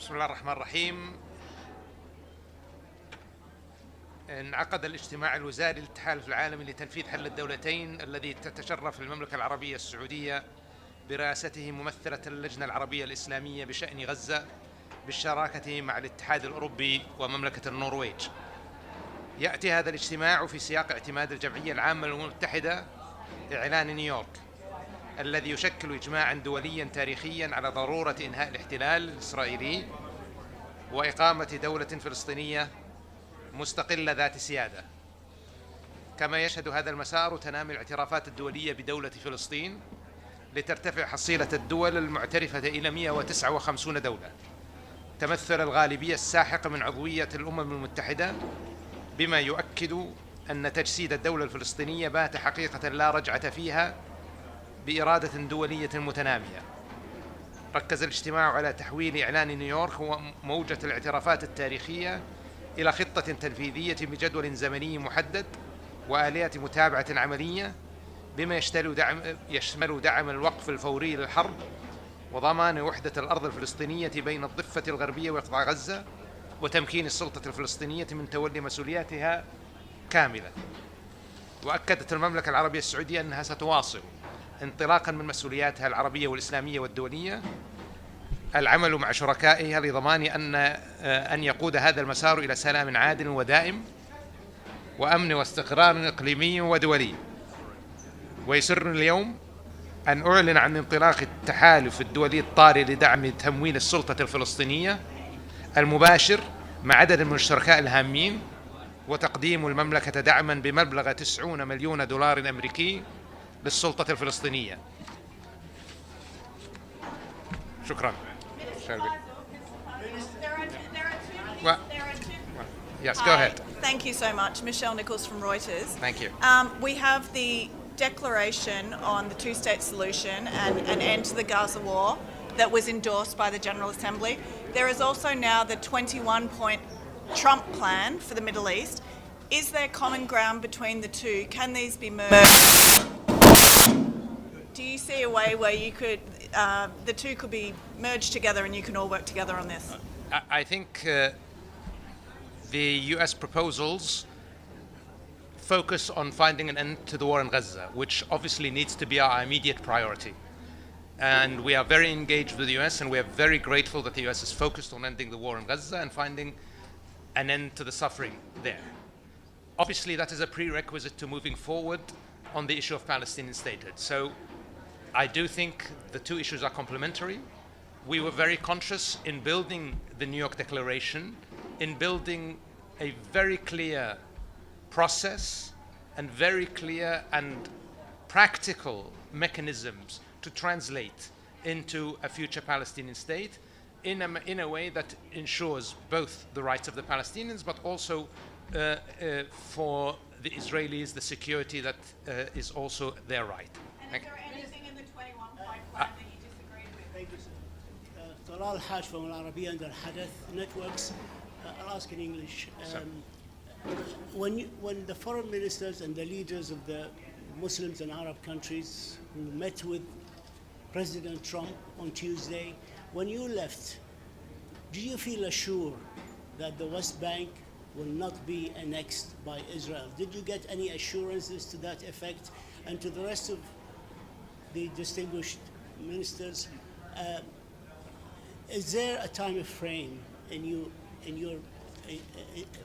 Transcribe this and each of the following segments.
بسم الله الرحمن الرحيم. انعقد الاجتماع الوزاري للتحالف العالمي لتنفيذ حل الدولتين الذي تتشرف المملكة العربية السعودية برئاسته ممثلة اللجنة العربية الإسلامية بشأن غزة بالشراكة مع الاتحاد الأوروبي ومملكة النرويج. يأتي هذا الاجتماع في سياق اعتماد الجمعية العامة للأمم المتحدة إعلان نيويورك الذي يشكل إجماعا دوليا تاريخيا على ضرورة إنهاء الاحتلال الإسرائيلي وإقامة دولة فلسطينية مستقلة ذات سيادة. كما يشهد هذا المسار تنامي الاعترافات الدولية بدولة فلسطين لترتفع حصيلة الدول المعترفة إلى 159 دولة، تمثل الغالبية الساحقة من عضوية الأمم المتحدة، بما يؤكد أن تجسيد الدولة الفلسطينية بات حقيقة لا رجعة فيها بإرادة دولية متنامية. ركز الاجتماع على تحويل إعلان نيويورك وموجة الاعترافات التاريخية إلى خطة تنفيذية بجدول زمني محدد وآليات متابعة عملية، بما يشمل دعم الوقف الفوري للحرب وضمان وحدة الأرض الفلسطينية بين الضفة الغربية وقطاع غزة، وتمكين السلطة الفلسطينية من تولي مسؤولياتها كاملة. وأكدت المملكة العربية السعودية أنها ستواصل انطلاقا من مسؤولياتها العربية والإسلامية والدولية العمل مع شركائها لضمان أن يقود هذا المسار إلى سلام عادل ودائم وأمن واستقرار إقليمي ودولي. ويسرني اليوم أن أعلن عن انطلاق التحالف الدولي الطارئ لدعم تمويل السلطة الفلسطينية المباشر مع عدد من الشركاء الهامين، وتقديم المملكة دعما بمبلغ 90 مليون دولار أمريكي للسلطة الفلسطينية. شكرا. Yes, go ahead. Thank you so much. Michelle Nichols from Reuters. Thank you. We have the declaration on the two-state solution and an end to the Gaza war that was endorsed by the General Assembly. There is also now the 21-point Trump plan for the Middle East. Is there common ground between the two? Can these be merged? Do you see a way where you could, the two could be merged together and you can all work together on this? I think the US proposals focus on finding an end to the war in Gaza, which obviously needs to be our immediate priority. And we are very engaged with the US, and we are very grateful that the US is focused on ending the war in Gaza and finding an end to the suffering there. Obviously, that is a prerequisite to moving forward on the issue of Palestinian statehood. So I do think the two issues are complementary. We were very conscious in building the New York Declaration, in building a very clear process and very clear and practical mechanisms to translate into a future Palestinian state in a way that ensures both the rights of the Palestinians, but also for the Israelis, the security that is also their right. And is there anything in the 21-point plan that you disagreed with? Thank you, sir. طلال حاج from العربية عند الحدث networks. I'll ask in English. When the foreign ministers and the leaders of the Muslims and Arab countries who met with President Trump on Tuesday, when you left, do you feel assured that the West Bank will not be annexed by Israel? Did you get any assurances to that effect? And to the rest of the distinguished ministers, is there a time frame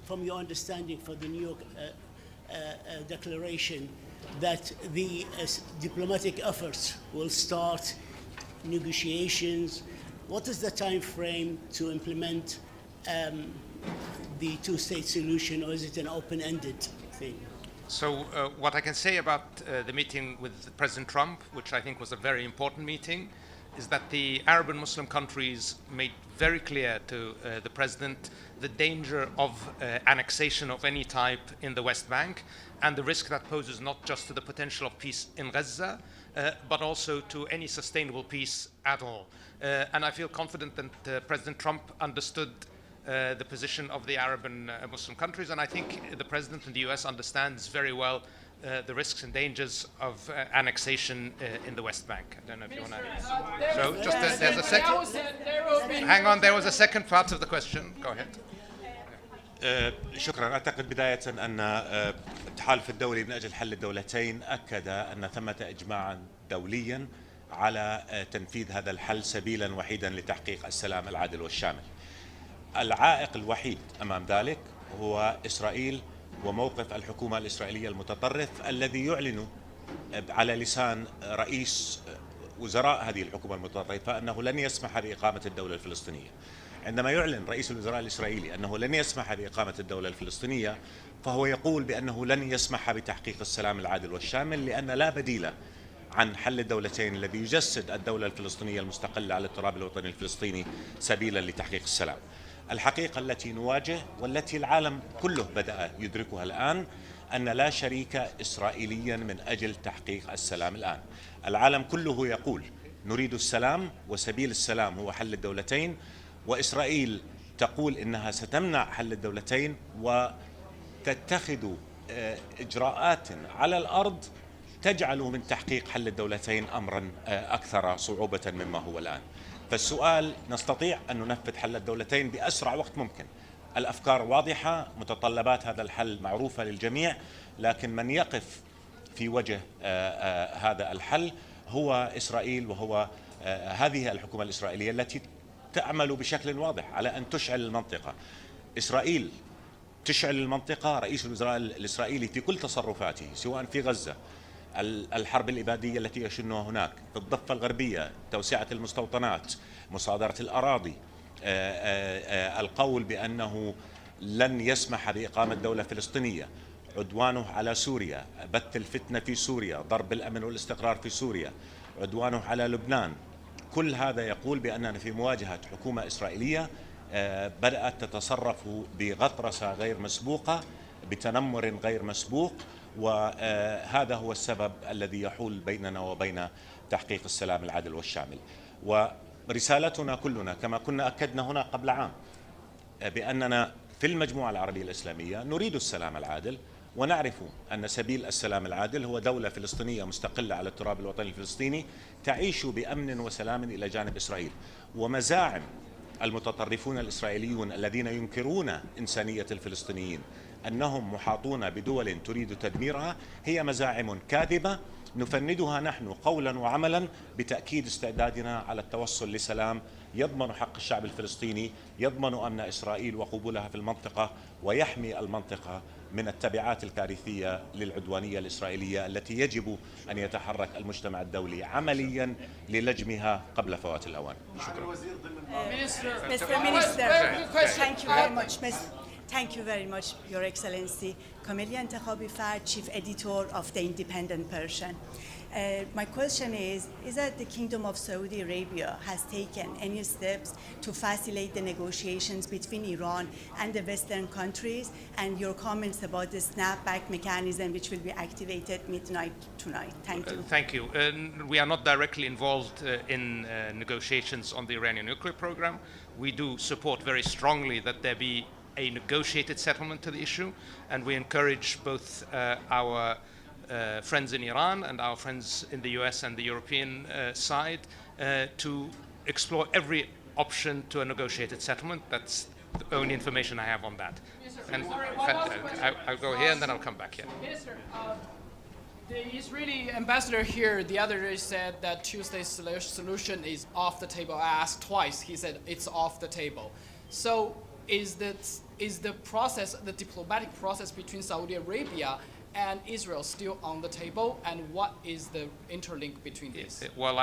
from your understanding for the New York Declaration that the diplomatic efforts will start negotiations? What is the time frame to implement the two-state solution, or is it an open-ended thing? So what I can say about the meeting with President Trump, which I think was a very important meeting, is that the Arab and Muslim countries made very clear to the President the danger of annexation of any type in the West Bank and the risk that poses not just to the potential of peace in Gaza, but also to any sustainable peace at all. And I feel confident that President Trump understood the position of the Arab and Muslim countries, and I think the President in the US understands very well the risks and dangers of annexation in the West Bank. I don't know if you want to... So just there's a second... Hang on, there was a second part of the question. Go ahead. شكرا. أعتقد بداية أن التحالف الدولي من أجل حل الدولتين أكد أن ثمة إجماعا دوليا على تنفيذ هذا الحل سبيلا وحيدا لتحقيق السلام العادل والشامل. العائق الوحيد أمام ذلك هو إسرائيل وموقف الحكومة الإسرائيلية المتطرف الذي يعلن على لسان رئيس وزراء هذه الحكومة المتطرفة أنه لن يسمح بإقامة الدولة الفلسطينية. عندما يعلن رئيس الوزراء الإسرائيلي أنه لن يسمح بإقامة الدولة الفلسطينية فهو يقول بأنه لن يسمح بتحقيق السلام العادل والشامل، لأن لا بديل عن حل الدولتين الذي يجسد الدولة الفلسطينية المستقلة على التراب الوطني الفلسطيني سبيلا لتحقيق السلام. الحقيقة التي نواجه والتي العالم كله بدأ يدركها الآن أن لا شريك إسرائيليا من أجل تحقيق السلام الآن. العالم كله يقول نريد السلام وسبيل السلام هو حل الدولتين، وإسرائيل تقول إنها ستمنع حل الدولتين وتتخذ إجراءات على الأرض تجعل من تحقيق حل الدولتين أمرا أكثر صعوبة مما هو الآن. فالسؤال نستطيع أن ننفذ حل الدولتين بأسرع وقت ممكن. الأفكار واضحة، متطلبات هذا الحل معروفة للجميع، لكن من يقف في وجه هذا الحل هو إسرائيل، وهو هذه الحكومة الإسرائيلية التي تعمل بشكل واضح على أن تشعل المنطقة. إسرائيل تشعل المنطقة. رئيس الوزراء الإسرائيلي في كل تصرفاته سواء في غزة، الحرب الإبادية التي يشنها هناك، في الضفة الغربية، توسعة المستوطنات، مصادرة الأراضي، القول بأنه لن يسمح بإقامة دولة فلسطينية، عدوانه على سوريا، بث الفتنة في سوريا، ضرب الأمن والاستقرار في سوريا، عدوانه على لبنان، كل هذا يقول بأننا في مواجهة حكومة إسرائيلية بدأت تتصرف بغطرسة غير مسبوقة، بتنمر غير مسبوق، وهذا هو السبب الذي يحول بيننا وبين تحقيق السلام العادل والشامل. ورسالتنا كلنا كما كنا أكدنا هنا قبل عام بأننا في المجموعة العربية الإسلامية نريد السلام العادل، ونعرف أن سبيل السلام العادل هو دولة فلسطينية مستقلة على التراب الوطني الفلسطيني تعيش بأمن وسلام إلى جانب إسرائيل. ومزاعم المتطرفون الإسرائيليون الذين ينكرون إنسانية الفلسطينيين أنهم محاطون بدول تريد تدميرها هي مزاعم كاذبة نفندها نحن قولا وعملا بتأكيد استعدادنا على التوصل لسلام يضمن حق الشعب الفلسطيني، يضمن أمن إسرائيل وقبولها في المنطقة، ويحمي المنطقة من التبعات الكارثية للعدوانية الإسرائيلية التي يجب أن يتحرك المجتمع الدولي عمليا للجمها قبل فوات الأوان. شكرا. Mr. Minister, thank you very much. Thank you very much, Your Excellency. Kamelia Entekhabi Fard, Chief Editor of the Independent Persian. My question is that the Kingdom of Saudi Arabia has taken any steps to facilitate the negotiations between Iran and the Western countries, and your comments about the snapback mechanism which will be activated midnight tonight? Thank you. Thank you. We are not directly involved in negotiations on the Iranian nuclear program. We do support very strongly that there be a negotiated settlement to the issue, and we encourage both our friends in Iran and our friends in the US and the European side to explore every option to a negotiated settlement. That's the only information I have on that. And I'll go here and then I'll come back here. Minister, the Israeli ambassador here the other day said that Tuesday's solution is off the table. I asked twice. He said it's off the table. So is the process, the diplomatic process between Saudi Arabia and Israel still on the table, and what is the interlink between these? Well,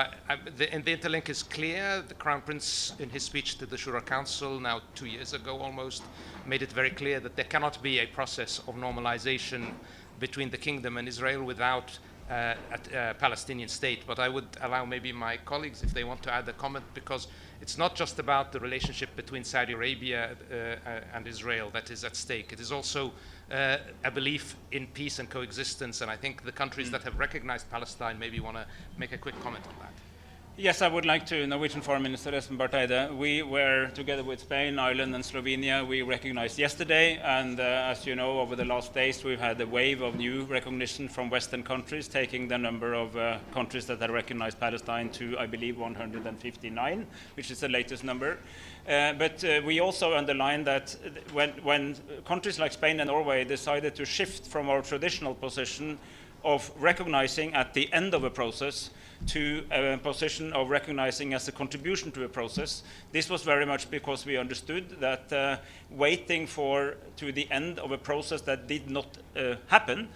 the interlink is clear. The Crown Prince, in his speech to the Shura Council now 2 years ago almost, made it very clear that there cannot be a process of normalization between the kingdom and Israel without a Palestinian state. But I would allow maybe my colleagues if they want to add a comment, because it's not just about the relationship between Saudi Arabia and Israel that is at stake. It is also a belief in peace and coexistence, and I think the countries that have recognized Palestine maybe want to make a quick comment on that. Yes, I would like to. Norwegian Foreign Minister Espen Barth. We were together with Spain, Ireland, and Slovenia. We recognized yesterday, and as you know, over the last days, we've had a wave of new recognition from Western countries, taking the number of countries that have recognized Palestine to, I believe, 159, which is the latest number. But we also underline that when countries like Spain and Norway decided to shift from our traditional position of recognizing at the end of a process to a position of recognizing as a contribution to a process. This was very much because we understood that waiting to the end of a process that did not happen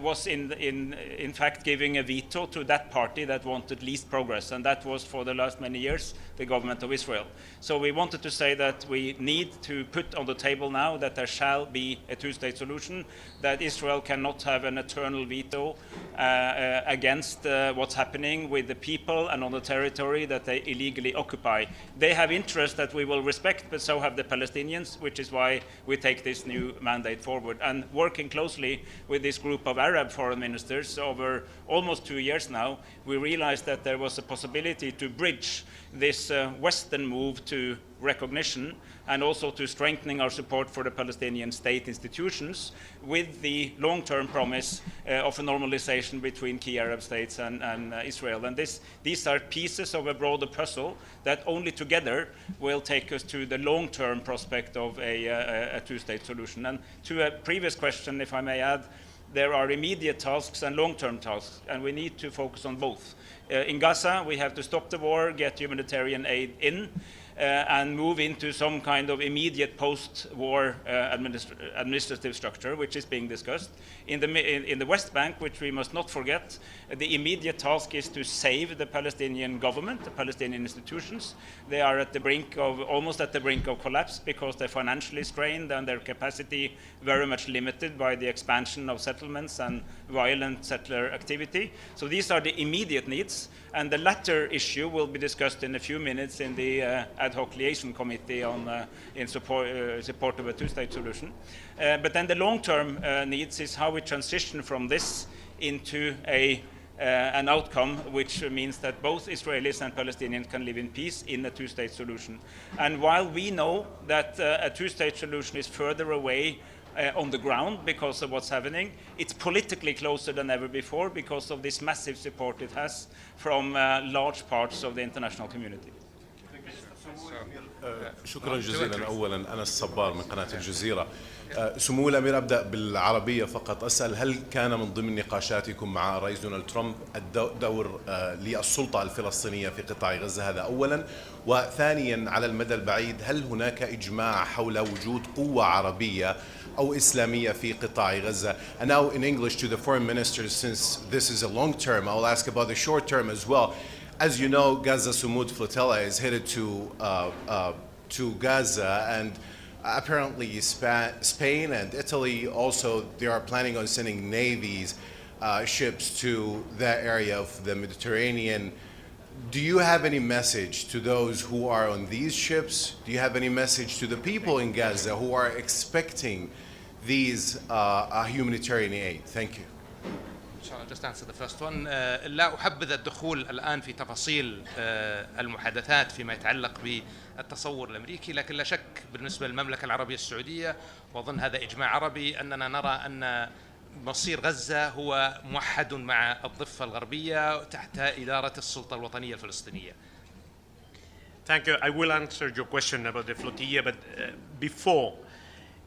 was in fact giving a veto to that party that wanted least progress, and that was for the last many years the government of Israel. So we wanted to say that we need to put on the table now that there shall be a two-state solution, that Israel cannot have an eternal veto against what's happening with the people and on the territory that they illegally occupy. They have interests that we will respect, but so have the Palestinians, which is why we take this new mandate forward. And working closely with this group of Arab foreign ministers over almost 2 years now, we realized that there was a possibility to bridge this Western move to recognition and also to strengthening our support for the Palestinian state institutions with the long-term promise of a normalization between key Arab states and Israel. And these are pieces of a broader puzzle that only together will take us to the long-term prospect of a two-state solution. And to a previous question, if I may add, there are immediate tasks and long-term tasks, and we need to focus on both. In Gaza, we have to stop the war, get humanitarian aid in, and move into some kind of immediate post-war administrative structure, which is being discussed. In the West Bank, which we must not forget, the immediate task is to save the Palestinian government, the Palestinian institutions. They are at the brink of, almost at the brink of collapse because they're financially strained and their capacity very much limited by the expansion of settlements and violent settler activity. So these are the immediate needs, and the latter issue will be discussed in a few minutes in the ad hoc liaison committee in support of a two-state solution. But then the long-term needs is how we transition from this into an outcome which means that both Israelis and Palestinians can live in peace in a two-state solution. And while we know that a two-state solution is further away on the ground because of what's happening, it's politically closer than ever before because of this massive support it has from large parts of the international community. شكرا جزيلا. أولا أنا الصبار من قناة الجزيرة. سمو الأمير، أبدأ بالعربية فقط. أسأل هل كان من ضمن نقاشاتكم مع الرئيس دونالد ترامب الدور للسلطة الفلسطينية في قطاع غزة؟ هذا أولا. وثانيا على المدى البعيد، هل هناك إجماع حول وجود قوة عربية أو إسلامية في قطاع غزة؟ And now in English to the foreign ministers, since this is a long term, I will ask about the short term as well. As you know, Gaza Sumud flotilla is headed to Gaza, and apparently Spain and Italy also, they are planning on sending navies, ships to that area of the Mediterranean. Do you have any message to those who are on these ships? Do you have any message to the people in Gaza who are expecting these humanitarian aid? Thank you. Just answer the first one. لا أحبذ الدخول الآن في تفاصيل المحادثات فيما يتعلق بالتصور الأمريكي، لكن لا شك بالنسبة للمملكة العربية السعودية، وأظن هذا إجماع عربي، أننا نرى أن مصير غزة هو موحد مع الضفة الغربية تحت إدارة السلطة الوطنية الفلسطينية. Thank you. I will answer your question about the flotilla, but before,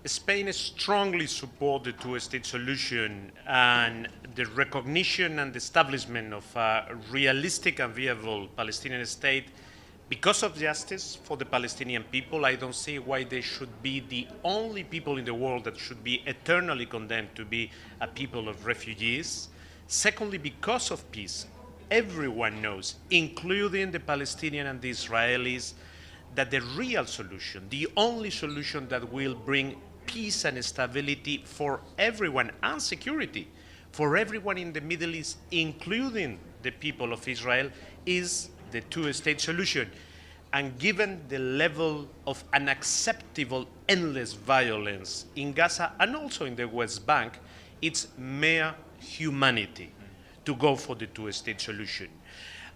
Spain strongly supported the two-state solution and the recognition and establishment of a realistic and viable Palestinian state. Because of justice for the Palestinian people, I don't see why they should be the only people in the world that should be eternally condemned to be a people of refugees. Secondly, because of peace, everyone knows, including the Palestinian and the Israelis, that the real solution, the only solution that will bring peace and stability for everyone and security for everyone in the Middle East, including the people of Israel, is the two-state solution. And given the level of unacceptable endless violence in Gaza and also in the West Bank, it's mere humanity to go for the two-state solution.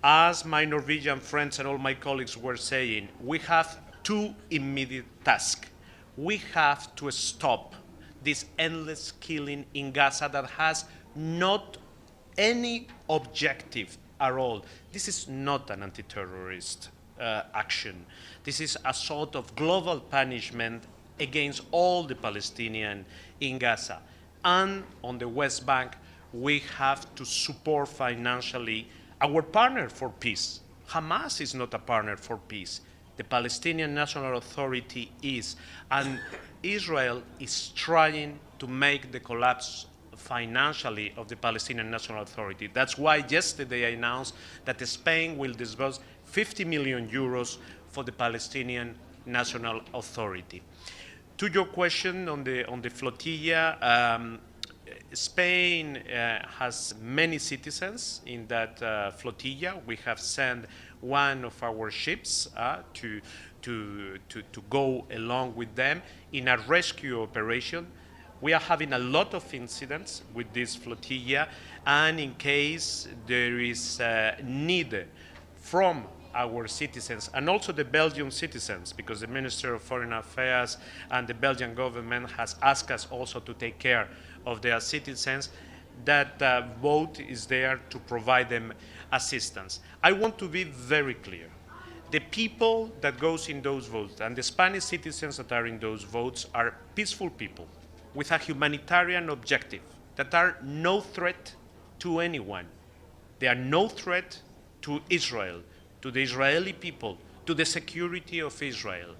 As my Norwegian friends and all my colleagues were saying, we have two immediate tasks. We have to stop this endless killing in Gaza that has not any objective at all. This is not an anti-terrorist action. This is a sort of global punishment against all the Palestinians in Gaza. And on the West Bank, we have to support financially our partner for peace. Hamas is not a partner for peace. The Palestinian National Authority is. And Israel is trying to make the collapse financially of the Palestinian National Authority. That's why yesterday I announced that Spain will disburse 50 million euros for the Palestinian National Authority. To your question on the flotilla, Spain has many citizens in that flotilla. We have sent one of our ships to go along with them in a rescue operation. We are having a lot of incidents with this flotilla, and in case there is need from our citizens and also the Belgian citizens, because the Minister of Foreign Affairs and the Belgian government has asked us also to take care of their citizens, that boat is there to provide them assistance. I want to be very clear. The people that goes in those votes and the Spanish citizens that are in those votes are peaceful people with a humanitarian objective that are no threat to anyone. They are no threat to Israel, to the Israeli people, to the security of Israel.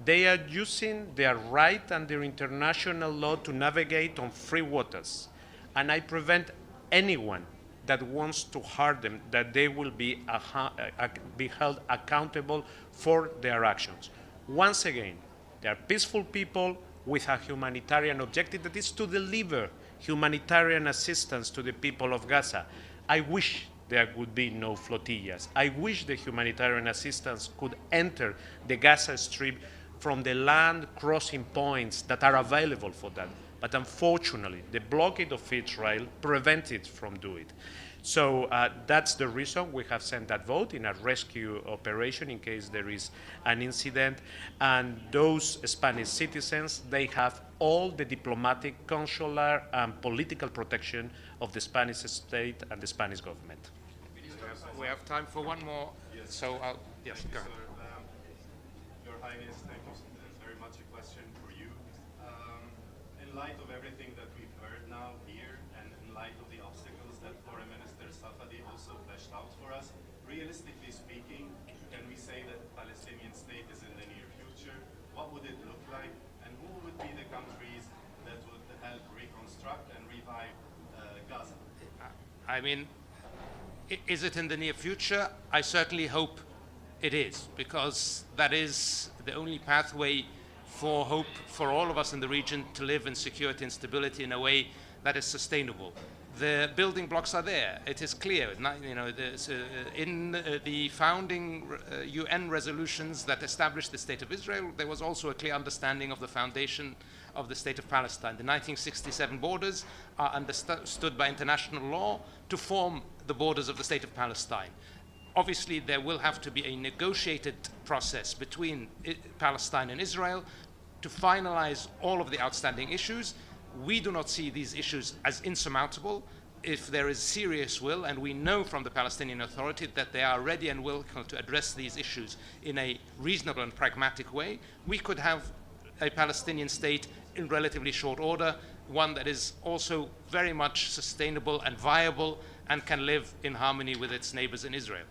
They are using their right under international law to navigate on free waters. And I prevent anyone that wants to harm them, that they will be held accountable for their actions. Once again, they are peaceful people with a humanitarian objective, that is to deliver humanitarian assistance to the people of Gaza. I wish there would be no flotillas. I wish the humanitarian assistance could enter the Gaza Strip from the land crossing points that are available for that. But unfortunately, the blockade of Israel prevented from doing it. So that's the reason we have sent that vote in a rescue operation in case there is an incident. And those Spanish citizens, they have all the diplomatic, consular, and political protection of the Spanish state and the Spanish government. We have time for one more. So, yes, go ahead. Your Highness, thank you very much. A question for you. In light of everything that we've heard now here, and in light of the obstacles that Foreign Minister Safadi also fleshed out for us, realistically speaking, can we say that the Palestinian state is in the near future? What would it look like? And who would be the countries that would help reconstruct and revive Gaza? I mean, is it in the near future? I certainly hope it is, because that is the only pathway for hope for all of us in the region to live in security and stability in a way that is sustainable. The building blocks are there. It is clear. In the founding UN resolutions that established the State of Israel, there was also a clear understanding of the foundation of the State of Palestine. The 1967 borders are understood by international law to form the borders of the State of Palestine. Obviously, there will have to be a negotiated process between Palestine and Israel to finalize all of the outstanding issues. We do not see these issues as insurmountable. If there is serious will, and we know from the Palestinian Authority that they are ready and willing to address these issues in a reasonable and pragmatic way, we could have a Palestinian state in relatively short order, one that is also very much sustainable and viable and can live in harmony with its neighbors in Israel.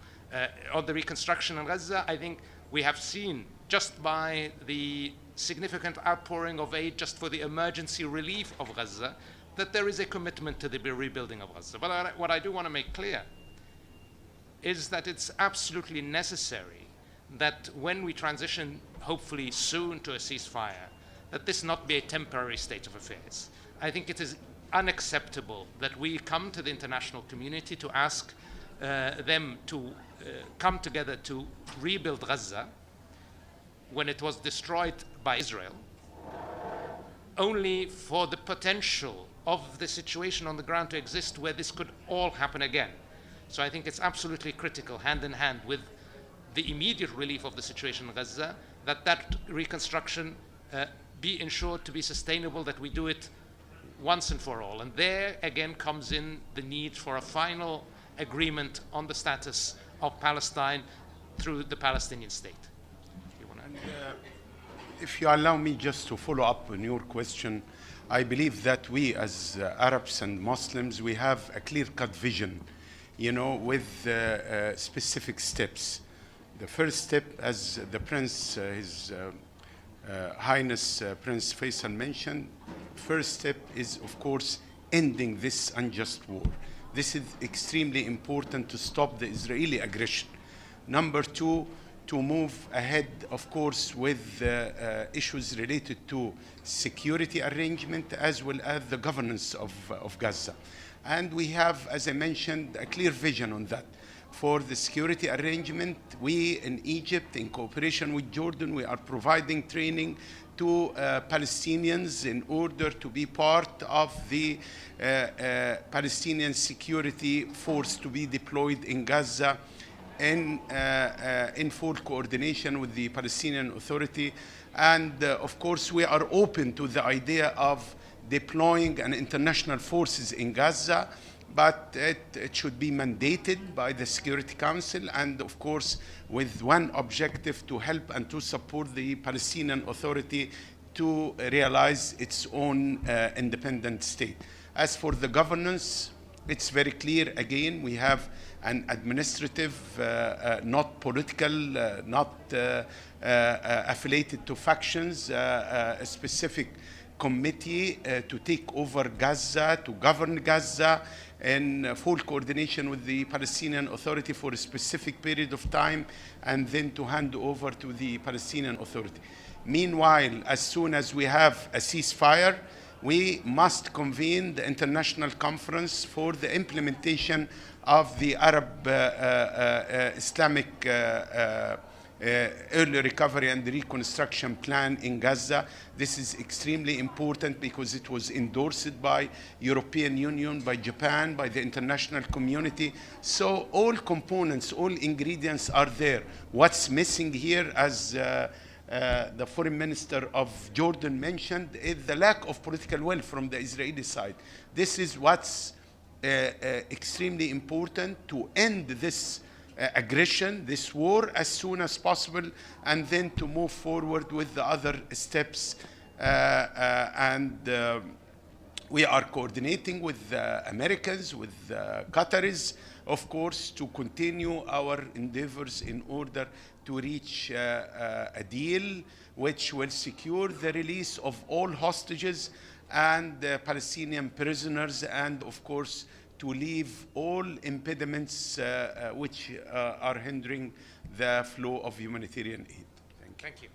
On the reconstruction in Gaza, I think we have seen, just by the significant outpouring of aid just for the emergency relief of Gaza, that there is a commitment to the rebuilding of Gaza. But what I do want to make clear is that it's absolutely necessary that when we transition, hopefully soon, to a ceasefire, that this not be a temporary state of affairs. I think it is unacceptable that we come to the international community to ask them to come together to rebuild Gaza when it was destroyed by Israel, only for the potential of the situation on the ground to exist where this could all happen again. So I think it's absolutely critical, hand in hand with the immediate relief of the situation in Gaza, that reconstruction be ensured to be sustainable, that we do it once and for all. And there again comes in the need for a final agreement on the status of Palestine through the Palestinian state. If you allow me just to follow up on your question, I believe that we as Arabs and Muslims, we have a clear-cut vision, with specific steps. The first step, as the Prince, His Highness Prince Faisal mentioned, first step is, of course, ending this unjust war. This is extremely important to stop the Israeli aggression. Number two, to move ahead, of course, with issues related to security arrangement as well as the governance of Gaza. And we have, as I mentioned, a clear vision on that. For the security arrangement, we in Egypt, in cooperation with Jordan, we are providing training to Palestinians in order to be part of the Palestinian security force to be deployed in Gaza in full coordination with the Palestinian Authority. And of course, we are open to the idea of deploying an international forces in Gaza, but it should be mandated by the Security Council, and of course with one objective: to help and to support the Palestinian Authority to realize its own independent state. As for the governance, it's very clear. Again, we have an administrative, not political, not affiliated to factions, a specific committee to take over Gaza, to govern Gaza in full coordination with the Palestinian Authority for a specific period of time, and then to hand over to the Palestinian Authority. Meanwhile, as soon as we have a ceasefire, we must convene the international conference for the implementation of the Arab Islamic early recovery and reconstruction plan in Gaza. This is extremely important because it was endorsed by European Union, by Japan, by the international community. So all components, all ingredients are there. What's missing here, as the foreign minister of Jordan mentioned, is the lack of political will from the Israeli side. This is what's extremely important, to end this aggression, this war, as soon as possible, and then to move forward with the other steps. We are coordinating with the Americans, with the Qataris, of course, to continue our endeavors in order to reach a deal which will secure the release of all hostages and Palestinian prisoners, and of course to leave all impediments which are hindering the flow of humanitarian aid. Thank you.